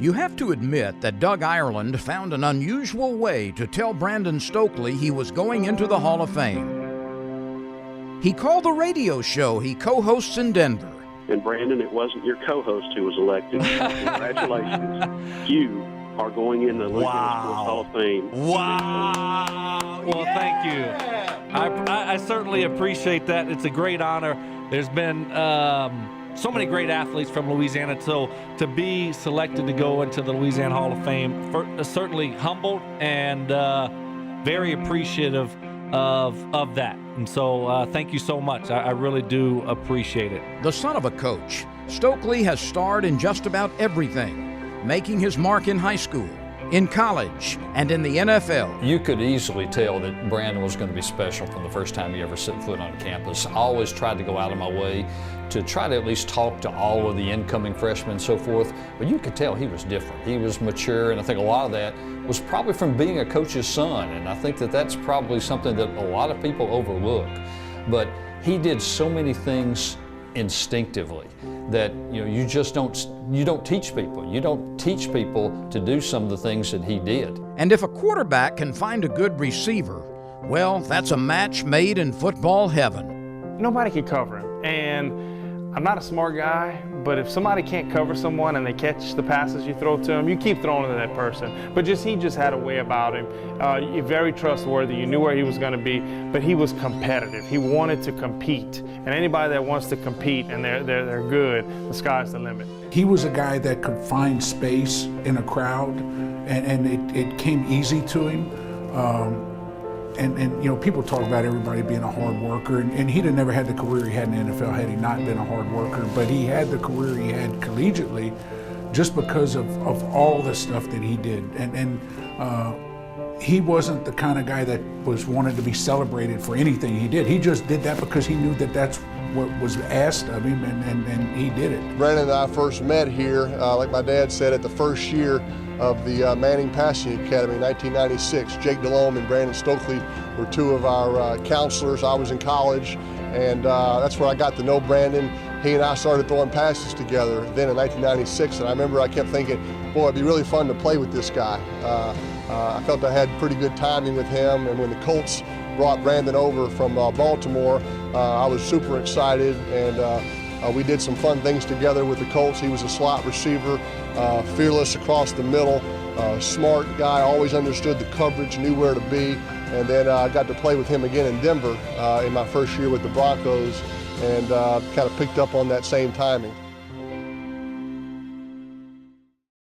You have to admit that Doug Ireland found an unusual way to tell Brandon Stokley he was going into the Hall of Fame. He called the radio show he co-hosts in Denver. And Brandon, it wasn't your co-host who was elected. Congratulations. You are going in the Louisiana Sports Hall of Fame. Wow. Well, thank you. I certainly appreciate that. It's a great honor. There's been so many great athletes from Louisiana, so to be selected to go into the Louisiana Hall of Fame, certainly humbled and very appreciative of that. And so thank you so much. I really do appreciate it. The son of a coach, Stokley has starred in just about everything, making his mark in high school, in college, and in the NFL. You could easily tell that Brandon was going to be special from the first time he ever set foot on campus. I always tried to go out of my way to try to at least talk to all of the incoming freshmen and so forth, but you could tell he was different. He was mature, and I think a lot of that was probably from being a coach's son, and I think that that's probably something that a lot of people overlook. But he did so many things instinctively that you just don't teach people. You don't teach people to do some of the things that he did. And if a quarterback can find a good receiver, well, that's a match made in football heaven. Nobody can cover him, and I'm not a smart guy, but if somebody can't cover someone and they catch the passes you throw to them, you keep throwing to that person. But he just had a way about him. Very trustworthy. You knew where he was going to be, but he was competitive. He wanted to compete. And anybody that wants to compete and they're good, the sky's the limit. He was a guy that could find space in a crowd, and it came easy to him. And people talk about everybody being a hard worker, and he'd have never had the career he had in the NFL had he not been a hard worker, but he had the career he had collegiately just because of all the stuff that he did. And he wasn't the kind of guy that was wanted to be celebrated for anything he did. He just did that because he knew that that's what was asked of him, and he did it. Brandon and I first met here, like my dad said, at the first year of the Manning Passing Academy in 1996. Jake Delhomme and Brandon Stokley were two of our counselors. I was in college, and that's where I got to know Brandon. He and I started throwing passes together then in 1996, and I remember I kept thinking, boy, it'd be really fun to play with this guy. I felt I had pretty good timing with him, and when the Colts brought Brandon over from Baltimore, I was super excited, and we did some fun things together with the Colts. He was a slot receiver, fearless across the middle, smart guy, always understood the coverage, knew where to be. And then I got to play with him again in Denver in my first year with the Broncos, and kind of picked up on that same timing.